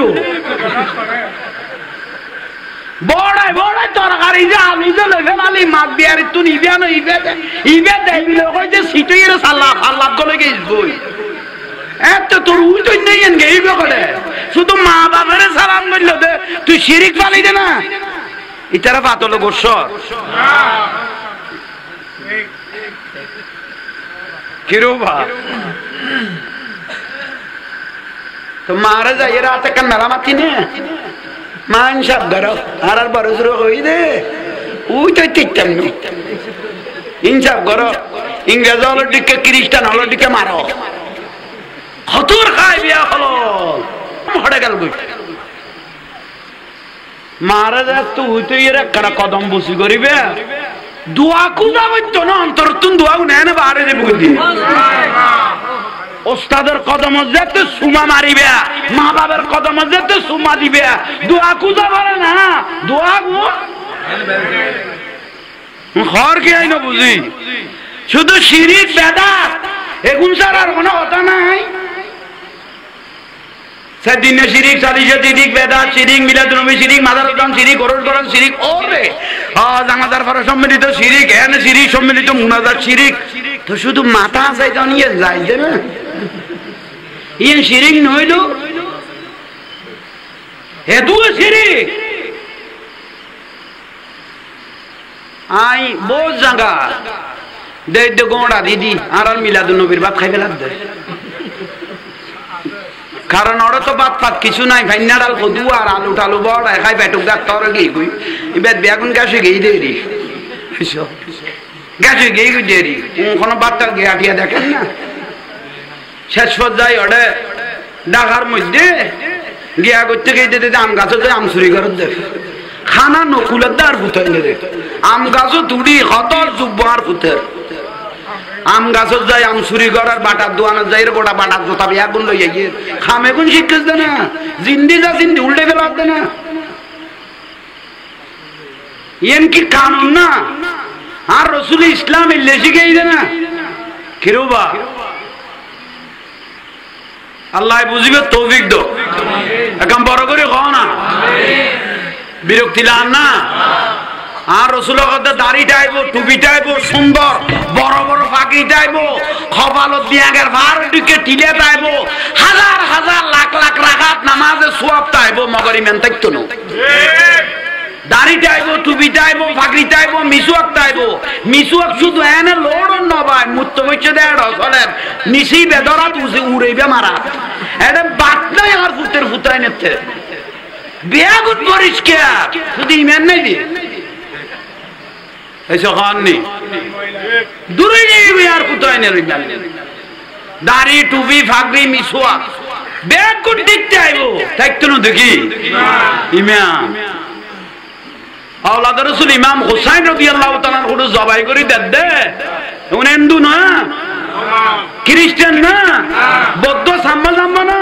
বড়াই বড়াই তরকারি যে আলু যে লেভেলালি মাছ বিয়ারি তো নিবিয়া না ইবে দেবিলে কই যে সিটইরে সাল্লাহ আল্লাহ গলে গইছবই এত তোর উইতে নেই এনগে ইবে করে শুধু মা বাবারে সালাম করলো দে তুই শিরিক পালি দে না ইতারা পাতলো গোস কিরোবা তো মারা যাই রাতে কান মেরামাতি নে মা ইনসাফ করো আর বড় শুরু হই দে ওই তো তিকতাম নি ইনসাফ করো ইংরেজ হলো দিকে খ্রিস্টান হলো দিকে মারো হতুর খাই বিয়া হলো হড়ে গেল বই মারা যা তুই তো এর একটা কদম বসি করিবে দোয়া কুদা বইতো না অন্তর তুন দোয়া নেয় না বাহারে দেব দি ওস্তাদের কদম যেতে সুমা মারিবে মা বাবার কদম যেতে সুমা দিবে দোয়া কুদা বলে না দোয়া গো ঘর কি আইনো বুঝি শুধু শিরিক বেদাত এগুন ছাড়া আর কোনো কথা নাই সেদিনে শিরিক সালিশে শিরিক বেদাত শিরিক মিলাদুন্নবী শিরিক মাদারুদ্দান শিরিক ওরসগরণ শিরিক ওরে জানাজার পরে সম্মিলিত শিরিক এনে শিরিক সম্মিলিত মুনাজাত শিরিক তো শুধু মাথা আছে জানিয়ে যাইছে না ইয়ে শিরিক নইল হেতুও শিরিক আই বহুত জায়গা দে দে গোড়া দিদি আর মিলাদুন্নবীর ভাত খাই ফেলার দে কারণ ওরা তো বাদ পাত কিছু নাই ভাইনা ডাল কদু আর আলু টালু বড় খাই পেটুক গাছ তোর গিয়ে গুই এবার বেগুন গ্যাসে গিয়ে দেরি গ্যাসে গিয়ে গুই দেরি কোনো বাচ্চা গিয়ে আটিয়া দেখেন না শেষ পর্যায়ে ওটা ডাকার মধ্যে গিয়া করতে গিয়ে দিতে আম গাছ আম চুরি করার দেখ খানা নকুলের দে আর ফুটাই দে আম গাছও তুড়ি হতর যুব্য আর ফুটের আম গাছত যাই আম চুরি করার বাটার দোয়ানের যাই গোটা বাটার জোতা আগুন লইয়া গিয়ে খাম এখন শিক্ষিস দে না জিন্দি যা জিন্দি উল্টে ফেলার দে না এন কি কানুন না আর রসুল ইসলাম এলে শিখেই দে না কিরোবা আল্লাহ বুঝিবে তৌফিক দো এখন বড় করে কও না বিরক্তি লান না আর রসুলের কথা দাড়ি টাইব টুপি টাইব সুন্দর বড় বড় পাগড়ি টাইব কপালত দিয়াগের ভার দিকে টিলে টাইব হাজার হাজার লাখ লাখ রাখাত নামাজে সোয়াব টাইব মগর ইমান থাকতো না দাড়ি টাইব টুপি টাইব পাগড়ি টাইব মিসুয়াক টাইব মিসুয়াক শুধু এনে লোড় নবাই মুত্ত বইছে দেড় চলেন নিশি বেদরাত উড়াইবে মারা এটা বাদ নাই আর ফুটের ফুটাই নেতে বেয়াগুত পরিষ্কার শুধু ইমান নাই দিয়ে দূরে আর কোথায় দাড়ি টুপি ফাগড়ি মিসুয়া ব্যাগ করে দেখতে আইব থাকতো না দেখি ইমাম আওলাদ রাসূল ইমাম হুসাইন রাদিয়াল্লাহু তাআলা হুজুর জবাই করে দেদে উনি হিন্দু না খ্রিস্টান না বৌদ্ধ সাম্মা জাম্মা না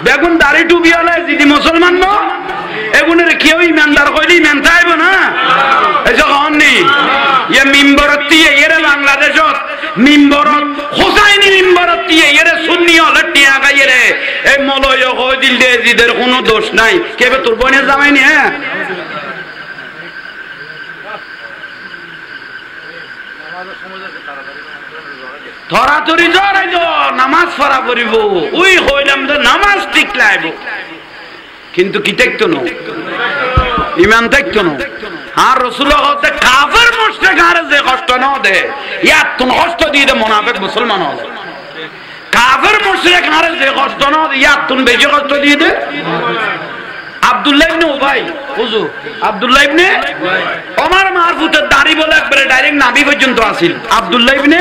বেগুন দাড়ি টুপি হলে যদি মুসলমান না এগুনের কেউ ইমানদার কইলে ইমান চাইব না যখন নি ইয়ে মিম্বরত দিয়ে এর বাংলাদেশত মিম্বরত হোসাইনি মিম্বরত দিয়ে এর সুন্নি হলে টিয়া গাইরে এই মলয় কই দিল দে জিদের কোনো দোষ নাই কেবে তোর বোনের জামাই নি হ্যাঁ ধরাধরি জড়াই নামাজ পড়া করিব ওই হইলাম যে নামাজ ঠিক লাইব কিন্তু কি দেখতো না ইমান দেখতো না আর রাসূল হতে কাফের মুশরিক আর যে কষ্ট না দে ইয়া তুমি কষ্ট দিয়ে দে মুনাফিক মুসলমান হবে কাফের মুশরিক আর যে কষ্ট না দে ইয়া তুমি বেশি কষ্ট দিয়ে দে আব্দুল্লাহ ইবনে উবাই হুজুর আব্দুল্লাহ ইবনে ওমর মারফুতের দাড়ি বলে একবারে ডাইরেক্ট নাভি পর্যন্ত আসিল আব্দুল্লাহ ইবনে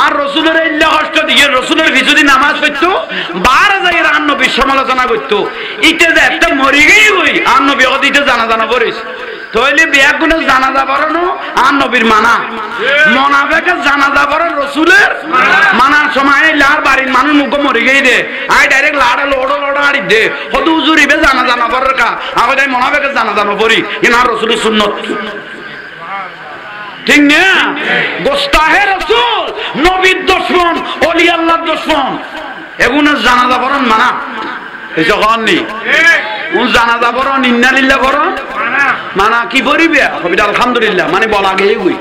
আর রাসূলের ইল্লা কষ্ট দিয়ে রাসূলের বিশুদ্ধি নামাজ পড়তো 12000 আর নবীর সমালোচনা করত ইতে যে একটা মরি গই আর নবী ওদিকে জানা জানা করিস তইলে বিয়া গুনে জানাজা পড়ানো আর নবীর মানা মুনাফিকের জানাজা পড়া রাসূলের মানার সময় লার বাড়ির মানুষ মুখ মরে গই দে আই ডাইরেক্ট লাড়া লোড়ো লোড়ো আড়ি দে হদু হুজুরিবে জানাজা না পড়ার কা আগে যাই মুনাফিকের জানাজা না পড়ি ইনা রাসূলের সুন্নাত ঠিক না গোস্তাহে রাসূল নবীর দুশমন ওলি আল্লাহর দুশমন এগুনে জানাজা পড়ান মানা এসব হননি উন জানাজা পড়ান ইন্না লিল্লাহ পড়ান মানা কি পড়িবে কবিতা আলহামদুলিল্লাহ মানে বলা গেই হই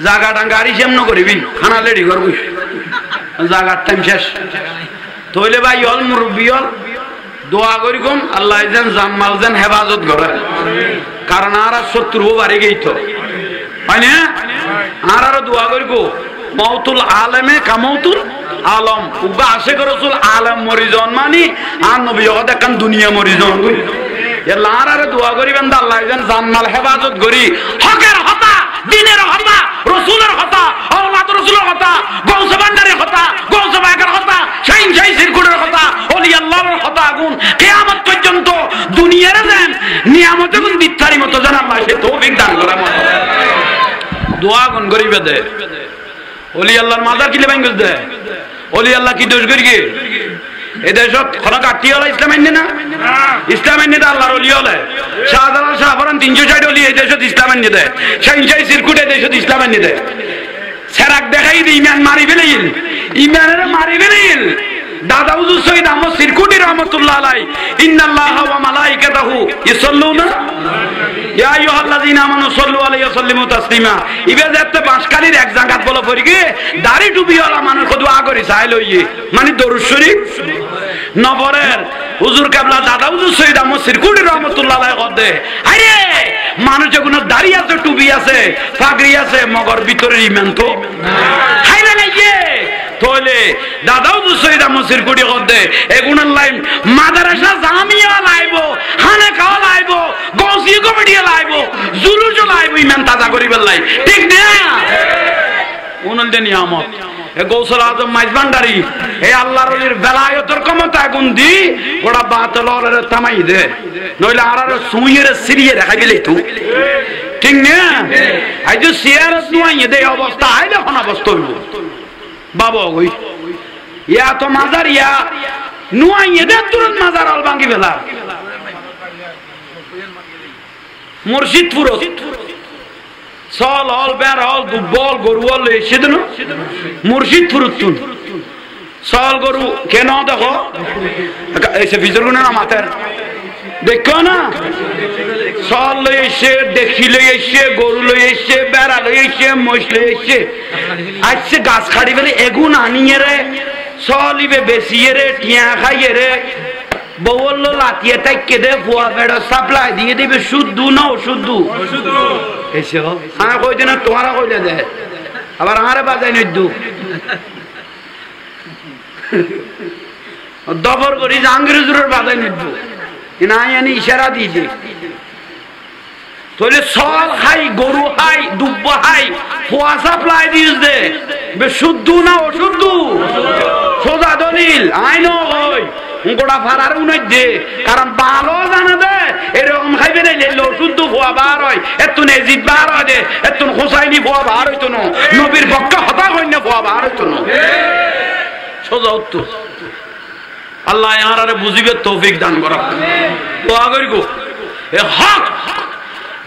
জায়গাটা গাড়ি সেমন করিবি খানা লেডি করবি জায়গার টাইম শেষ তইলে ভাই হল মুরব্বী হল দোয়া করি কম আল্লাহ যেন জানমাল যেন হেফাজত করে কারণ আর শত্রু বাড়ি গেই তো হয় না আর আরো দোয়া করি গো মৌতুল আলমে কামৌতুল আলম উগা আশেখ রাসূল আলম মরিজন মানি আর নবী দেখান দুনিয়া মরিজন এলা আর আরো দোয়া করিবেন আল্লাহ যেন জানমাল হেফাজত করি হকের হতা দিনের হতা রাসূলের হতা আওলাদ রাসূলের হতা গৌস ভান্ডারের হতা গৌস বাগের হতা শাইন শাই সিরকুটের হতা ওলি আল্লাহর হতা আগুন কিয়ামত পর্যন্ত দুনিয়ার দেন নিয়ামতে গুণ দিত্তারি মতো যেন আল্লাহ সে তৌফিক দান করে দোয়া গুণ করিবে দে ওলি আল্লাহর মাজার কিলে ভাঙ দে ওলি আল্লাহ কি দোষ করি গে এদেশত খরা কাটি হল ইসলাম আইনে না ইসলাম আইনে তো আল্লাহর ওলি হলে শাহজালাল শাহফরান 360 ওলি এই দেশত ইসলাম আইনে দেয় শাইন শাই সিরকুট এই দেশত ইসলাম আইনে দেয় সেরাক দেখাই দি ইমান মারি ফেলেইল ইমানের মারি ফেলেইল দাদা হুজুর সৈয়দ আহমদ সিরকুটি রহমাতুল্লাহ আলাইহি ইন্নাল্লাহা ওয়া মালাইকাতাহু ইসাল্লুনা ইয়া আইয়ুহাল্লাযীনা আমানু সাল্লু আলাইহি ওয়া সাল্লিমু তাসলিমা ইবে যেতে বাঁশখালীর এক জায়গাত বলে পড়ি গে দাড়ি টুপি ওয়ালা মানুষ কত আগরি চাই লইয়ে মানে দরুদ শরীফ নবরের হুজুর কেবলা দাদা হুজুর সৈয়দ আহমদ সিরকুটি রহমাতুল্লাহ আলাইহি কদে আরে মানুষ যখন দাড়ি আছে টুপি আছে পাগড়ি আছে মগর ভিতরের ইমান তো খাইলে না ইয়ে তোলে দাদাও তো সৈয়দ আহমদ সিরকুটি কদে এগুনার লাইন মাদ্রাসা জামিয়া লাইবো হানেকা লাইবো গৌসি কমিটি লাইবো জুলুস লাইবো ইমান তাজা করিবার লাই ঠিক না উনাল দে নিয়ামত এ গৌসুল আজম মাইজ ভান্ডারি এ আল্লাহর ওলির বেলায়েতের ক্ষমতা গুণ দি ওরা বাতলরে থামাই দে নইলে আর সুইয়ের সিরিয়ে রাখা গেলে তো ঠিক না আই যে সিয়ার সুইয়ে দে অবস্থা আইলে কোন অবস্থা হইব বাবা ওই ইয়া তো মাজার ইয়া নুয়াইয়ে দে তুরন্ত মাজার আল ভাঙি ফেলা মুর্শিদপুর সল হল বের হল দুবল গরুয়াল এসে দেন মুর্শিদপুর তুন সল গরু কেন দেখো এসে ভিতর গুনে না মাথার দেখো না সল লই এসে দেখি লই এসে গরু লই এসে বেড়া লই এসে মহিষ লই এসে আজকে গাছ খাড়ি ফেলে এগুন আনিয়ে রে সলিবে বেশিয়ে রে টিয়া খাইয়ে রে বউল লাতিয়ে টাইকে দে ফুয়া বেড়া সাপ্লাই দিয়ে দিবে শুদ্ধ না অশুদ্ধ এসে হ্যাঁ কই দিন তোমারা কইলে দে আবার আরে বাজাই নইদু দবর করি জাহাঙ্গীর হুজুরের বাজাই নইদু নাই আনি ইশারা দিয়েছে তাহলে সল খাই গরু খাই দুব্ব খাই ফুয়া সাপ্লাই দিস দে শুদ্ধ না অশুদ্ধ সোজা দলিল আইন হই গোটা ফারার উনাই দে কারণ ভালো জানা দে এরকম খাইবে না শুদ্ধ ফুয়া বার হয় এত নেজিদ বার হয় দে এত হোসাইনি ফুয়া বার হইতো না নবীর পক্ষে হতা কন্যা ফুয়া বার হইতো না সোজা উত্তর আল্লাহ ইহারে বুঝিবে তৌফিক দান করা দোয়া করি গো এ হক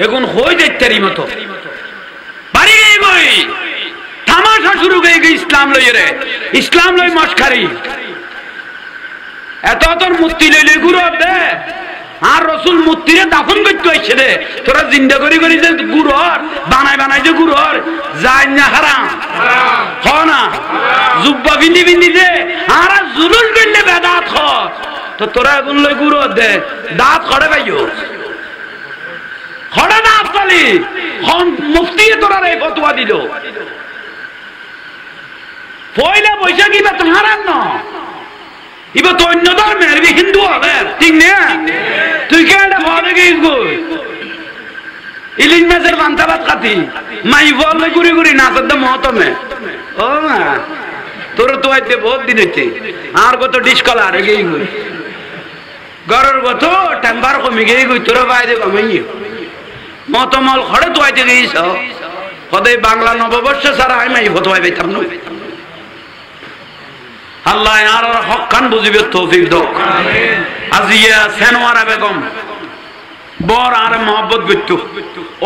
এখন হই দেখতেরি মতো বাড়ি গই তামাশা শুরু হয়ে গই ইসলাম লই রে ইসলাম লই মস্কারি এত তোর মূর্তি লইলে গুরু দে আর রাসূল মূর্তিরে দাফন করতে হইছে রে তোরা জিন্দা করি করি যে গুরুর বানাই যে গুরুর যায় না হারাম হ না জুব্বা বিন্দি বিন্দি দে আর জুলুল করলে বেদাত হ তো তোরা এখন লই গুরু দে দাঁত খড়ে পাইও খড়ে দাঁত পালি হন মুফতি তোরা এই ফতোয়া দিল পয়লা বৈশাখী বা হারাম না ইবা তো অন্য ধর্মের হিন্দু হবে ঠিক না তুই কে এটা ভালো গিয়ে ইলিশ মাছের বান্তাবাদ খাতি মাই বললে ঘুরি ঘুরি নাচের দাম মহতমে ও মা তোর তো আইতে বহুত দিন হইতে আর কত ডিসকলা আর গিয়ে গরর গত টেম্পার কমে গিয়ে গই তোর বাইরে কমাই মতমল খড়ে তো আইতে গেছ সদাই বাংলা নববর্ষ ছাড়া আমি এই ফতোয়া পাইতাম না আল্লাহ আর হক খান বুঝিবে তৌফিক দাও আমিন আজিয়া সেনওয়ারা বেগম বর আর মোহাম্মত গইতো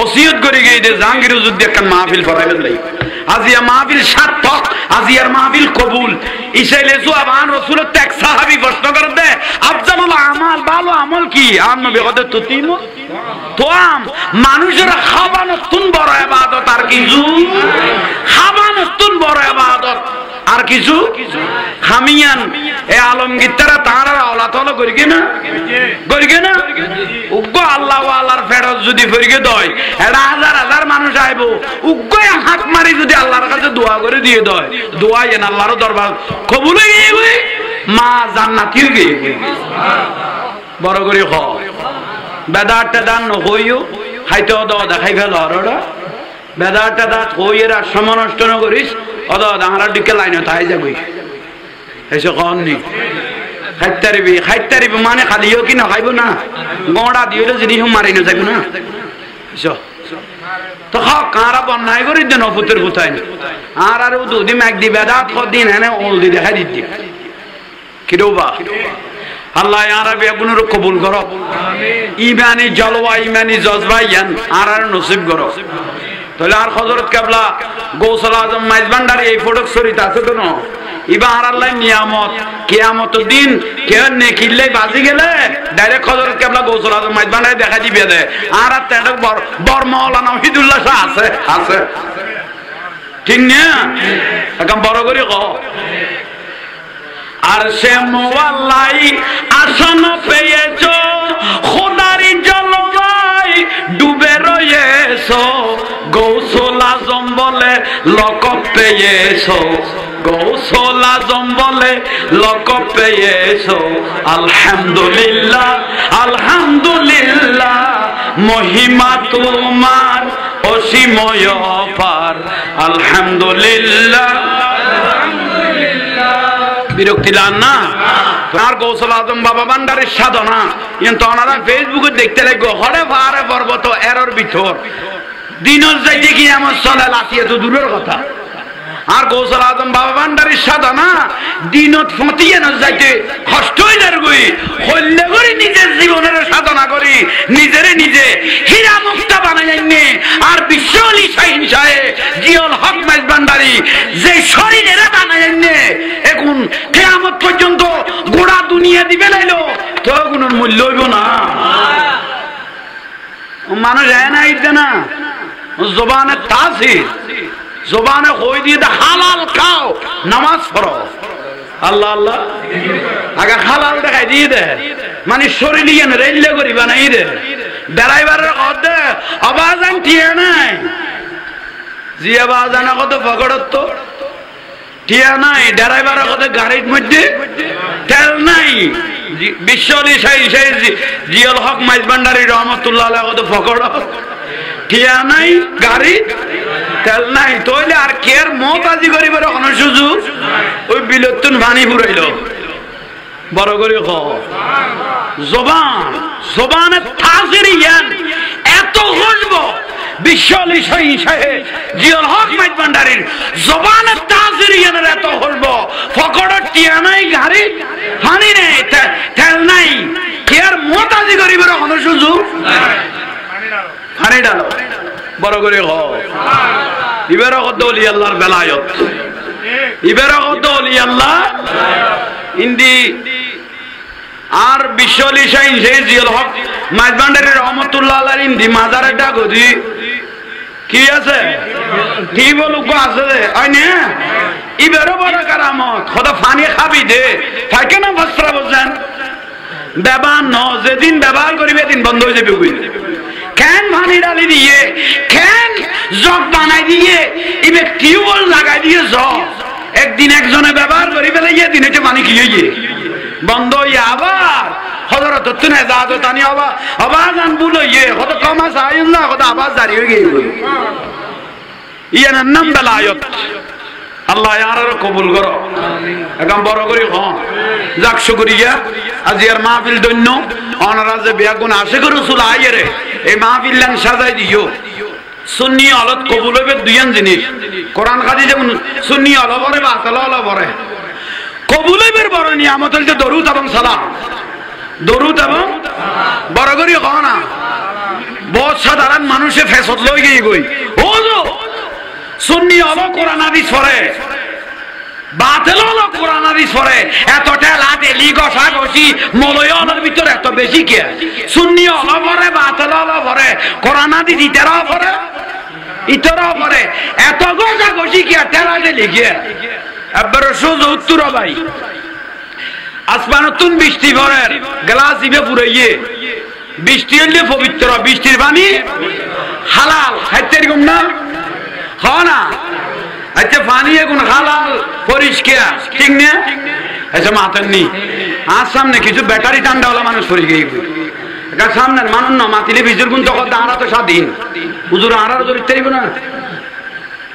ওসিয়ত করে গিয়ে দে জাহাঙ্গীর হুজুর দেখান মাহফিল ফরাইবেন লাই আজিয়া মাহফিল সার্থক আজিয়ার মাহফিল কবুল ইসাইলে জুবান রাসূলের ত্যাগ সাহাবী প্রশ্ন করে দে আফজালুল আমাল ভালো আমল কি আর নবী কত তুতিম তোয়াম মানুষের খাবানতুন বড় ইবাদত আর কিছু খাবানতুন বড় ইবাদত আর কিছু খামিয়ান এ আলমগীর তারা তারা আওলাদ হলো করি না উগ্র আল্লাহ আল্লাহর ফেরত যদি ফিরিয়ে দেয় এটা হাজার হাজার মানুষ আইব উগ্র হাত মারি যদি আল্লাহর কাছে দোয়া করে দিয়ে দেয় দোয়া যেন আল্লাহর দরবার কবুল হয়ে গিয়ে মা জান্নাতির গিয়ে বড় করে হ বেদারটা দান হইও খাইতে দেওয়া দেখাই ফেল ওরা বেদারটা দাঁত হইয়ের আর সময় নষ্ট না করিস অদ আমার দিকে লাইন তাই যাবি এসে কননি খাইতারিবি মানে খালিও কি না খাইব না গড়া দিয়ে জিনিস মারি না যাইব না তো কারা বন্যায় করি দেন অপুতের কোথায় আর দুদিন একদিন বেদাত দিন এনে ওলদি দেখাই দিদি কিরবা আল্লাহ আরবি এগুলোর কবুল করো ইমানি জলওয়া ইমানি জজবা ইয়ান আর নসিব করো তাহলে আর হযরত কেবলা গৌসুল আজম মাইজ ভান্ডারী এই ফটক শরীত আছে তো না ইবা আর আল্লাহ নিয়ামত কিয়ামতের দিন কেউ নেকিলে বাজি গেলে ডাইরেক্ট হযরত কেবলা গৌসুল আজম মাইজ ভান্ডারী দেখা দিবে দে আর তেডক বর মাওলানা ওহিদুল্লাহ শাহ আছে ঠিক না একদম বড় করে কও আর সে মোয়াল্লাই আসন পেয়েছো খোদারি জলবাই ডুবে রয়েছো গৌসুল আজম বলে লকব পেয়েছো গৌসুল আজম বলে লকব পেয়েছো আলহামদুলিল্লাহ আলহামদুলিল্লাহ মহিমা তোমার অসীময় পার আলহামদুলিল্লাহ বিরক্তি লান না আর গৌসুল আজম বাবা ভান্ডারের সাধনা কিন্তু ওনারা ফেসবুকে দেখতে লাগবে হরে পাহাড়ে পর্বত এরর ভিতর দিনের যাইতে কি আমার চলে লাফিয়ে তো দূরের কথা আর গৌসুল আজম বাবা ভান্ডারের সাধনা দিনত ফটিয়ে না যাইতে কষ্ট হইলে গই হইলে করি নিজের জীবনের সাধনা করি নিজেরে নিজে হীরা মুক্তা বানাইনি আর বিশ্বলি শাহিন সাহেব জিয়ল হক মাইজ ভান্ডারী যে শরীরে বানাইনি এখন কিয়ামত পর্যন্ত গোড়া দুনিয়া দিবে লাইলো তো কোনো মূল্য হইব না মানুষ না ইদে না জবানে তাসির জবানে কই দিয়ে হালাল খাও নামাজ পড়ো আল্লাহ আল্লাহ আগে হালাল দেখাই দিয়ে দে মানে শরীরে যেন রেলে করি বানাই দে ড্রাইভারের কথা আওয়াজ আনটিয়ে নাই জি আওয়াজ আনা কত পকড়ত তো টিয়া নাই ড্রাইভারের কথা গাড়ির মধ্যে তেল নাই বিশ্বলি সেই জিয়ল হক মাইজ ভান্ডারী রহমতুল্লাহ আলাইহি কত পকড় টিয়া নাই গাড়ি তেল নাই তইলে আর কের মতাজি করিবার কোন সুযোগ ওই বিলতুন পানি পুরাইলো বড় করে ক জবানে তাজিরিয়ান এত খুশব বিশ্বলি সেই জিয়ল হক মাইজ ভান্ডারীর জবানে তাজিরিয়ানের এত খুশব ফকড় টিয়া নাই গাড়ি পানি নেই তেল নাই কের মতাজি করিবার কোন সুযোগ পানি ডালো বড় করে হ ইবেরা কত ওলি আল্লাহর বেলায়ত ইবেরা কত ওলি আল্লাহ ইন্দি আর বিশ্বলি শাইন সেই জিয়ল হক মাইজ ভান্ডারী রহমতুল্লাহ আলাইহি ইন্দি মাজারে ডাগদি কি আছে কি বলুক আছে হয় না ইবেরা বড় কারামত খোদা পানি খাবি দে থাকে না বস্ত্র বুঝেন ব্যবহার ন যেদিন ব্যবহার করিবে দিন বন্ধ হয়ে যাবে কেন পানি ডালি দিয়ে কেন জগ বানাই দিয়ে ইবে টিউবওয়েল লাগাই দিয়ে জগ একদিন একজনে ব্যবহার করি ফেলে গিয়ে দিন এটা পানি কি হইয়ে বন্ধ হইয়ে আবার হজরত তুনে যাদো তানি আবার আন বুলো ইয়ে কত কমা চাইন না কত আবার জারি হয়ে গিয়ে ইয়ার নাম বেলায়ত আল্লাহ আর কবুল করো একদম বড় করে হ যাক শুকরিয়া আজিয়ার মাহফিল দন্য ওনারা যে বেগুন আশিক রাসূল আইরে এই মাহফিল লান সাজাই দিও সুন্নি আলত কবুল হবে দুইয়ান জিনিস কোরআন হাদিস যেমন সুন্নি আলো পরে বাতিল আলো পরে কবুল হইবার বড় নিয়ামত হচ্ছে দরুদ এবং সালাম দরুদ এবং বড় করি কও না বহুত সাধারণ মানুষে ফেসত লই গিয়ে গই ও সুন্নি আলো কোরআন হাদিস পড়ে বাতিল আলো কোরআন হাদিস পড়ে এতটা লাতে লিগসা গসি মলয়নের ভিতর এত বেশি কি সুন্নি আলো পড়ে বাতিল আলো পড়ে কোরআন হাদিস ইতারা পড়ে এত গসা গসি কি তেরাতে লিখে এবার সোজা উত্তর ভাই আসমানতুন বৃষ্টি পড়ে গ্লাস দিবে পুরাইয়ে বৃষ্টি হলে পবিত্র বৃষ্টির পানি হালাল খাইতে এরকম না হয় না আচ্ছা পানি এখন হালাল পরিষ্কার ঠিক না আচ্ছা মাথার নি আর সামনে কিছু ব্যাটারি ঠান্ডা হলো মানুষ পড়ে গিয়ে সামনের মানুষ না মাতিলে বিজুর গুণ তখন আড়া তো স্বাধীন হুজুর আড়ার ধরে চাইব না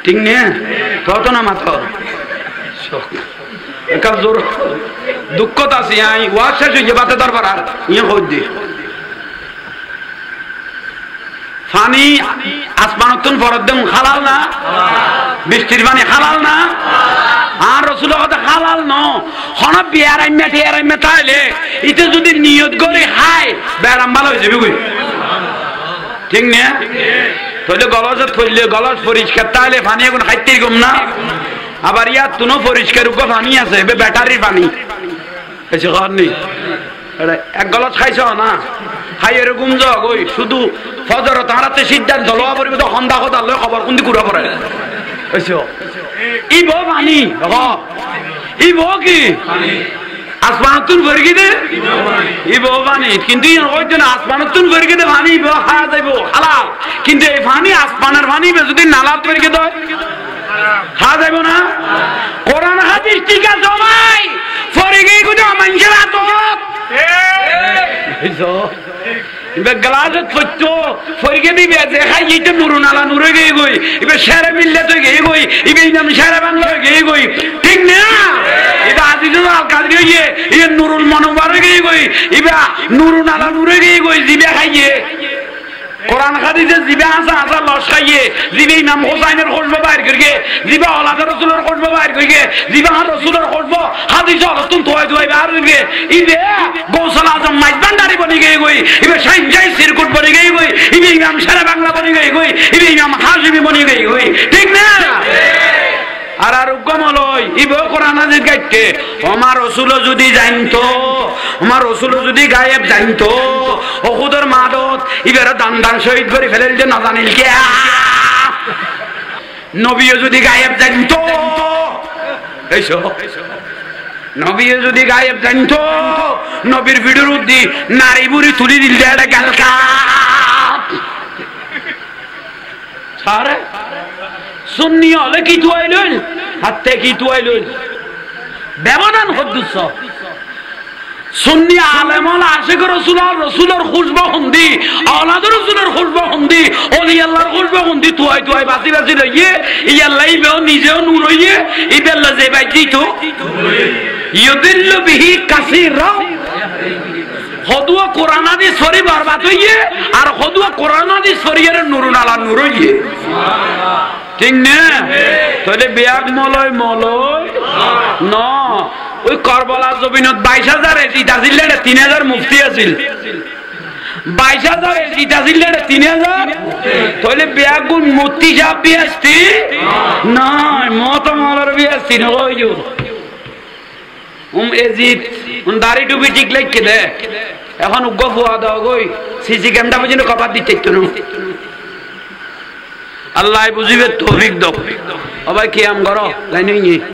ঠিক না কত না মাথা জোর দুঃখত আছি ওয়াজ শেষ হয়ে যাবে দরবার আর ইয়ে কই দি পানি আসমানতুন ফরদম হালাল না বৃষ্টির পানি হালাল না আর রাসূলের কথা হালাল ন হন বিয়ারাইমে তাইলে ইতে যদি নিয়ত করে খায় বেরাম ভালো হয়ে যাবে কই ঠিক না তাহলে গলজত ফইলে গলজ পরিষ্কার তাইলে পানি এখন খাইতে কম না আবার ইয়াত তুনো পরিষ্কার উপ পানি আছে ব্যাটারির পানি এসে খাওয়ার নেই এক গলজ খাইছ না খাই এরকম যাও ওই শুধু ফজর তাহারাতে সিদ্ধান্ত লওয়া পড়বে তো সন্ধ্যা কথা লয় খবর কোন দিকে ঘুরা পড়ে ইব পানি ইব কি আসমানতুন ভরগি দে ইব পানি কিন্তু আসমানতুন ভরগি দে পানি খাওয়া যাইব হালাল কিন্তু এই পানি আসমানের পানি যদি নালাত ভরগি দেয় খাওয়া যাইব না কোরআন হাদিস ঠিক আছে ভাই ফরিগি গুলো মানুষের আতত গ্লাসত ফটো ফরিগে দিবে যে খাই এইটা নুরু নালা নুরে গিয়ে গই এবার শেরে মিললে তো গিয়ে গই এবার নাম শেরে বাংলা গিয়ে গই ঠিক না এটা আজিজুল আল কাদরি হইয়ে এ নুরুল মনোবরে গিয়ে গই এবার নুরু নালা নুরে গিয়ে গই জিবে খাইয়ে কোরআন হাদিসে জিবে আসা আসা লস খাইয়ে জিবে ইমাম হোসাইনের খুশবো বাইর করিয়ে জিবে আওলাদ রাসূলের খুশবো বাইর করিয়ে জিবে আর রাসূলের খুশবো হাদিস আলোচন তোয় বাইর করিয়ে ইবে গৌসল আজম মাইজবান্ডারি বনি গই গই ইবে সাইনজাই সিরকুট বনি গই গই ইবে ইমাম সারা বাংলা বনি গই গই ইবে ইমাম হাশিমি বনি গই গই ঠিক না আর আর গমলই ইবে কোরআন হাদিস গাইতে আমার রাসূল যদি জানতো আমার রাসূল যদি গায়েব জানতো ওহুদের মাদত ইবের দান শহীদ করে ফেলে দিতে না জানিল কে নবীও যদি গায়েব জানতো এইসো নবীও যদি গায়েব জানতো নবীর ভিডিওর উদ্দি নারী বুড়ি তুলি দিল দেয় এটা গালকা সারে সুন্নি হলে কি তুয়াইলইল হাতে কি তুয়াইলইল ব্যবধান হদ্দুস সুন্নি আলেমল আশিক রাসূলের খুশবো হুন্দি আওলাদ রাসূলের খুশবো হুন্দি ওলি আল্লাহর খুশবো হুন্দি তুয়াই বাসি লইয়ে ইয়াল্লাই বেও নিজেও নূর হইয়ে ইবেল্লা যে বাই দিতো ইউদিল্লু বিহি কাসীরা হদুয়া কোরআন হাদিস সরি বরবাদ হইয়ে আর হদুয়া কোরআন হাদিস সরিয়ের নুরুন আলা নূর হইয়ে ঠিক না তাহলে বিয়াক মলয় ন ওই করবলা জমিনত 22,000 জিতা ছিল 3,000 মুফতি আছিল 22,000 জিতা ছিল 3,000 তাহলে বিয়াক গুণ মুফতি সাহেব বিয়াস্তি নয় মত মলর বিয়াস্তি নয় এজিত দাড়ি টুপি ঠিক লাগছে দে এখন উগ্র ফুয়া দাও গই সিসি ক্যামেরা পর্যন্ত কভার দিতে না আল্লাহ বুঝিবে তৌফিক দাও সবাই কিয়াম করো লাইন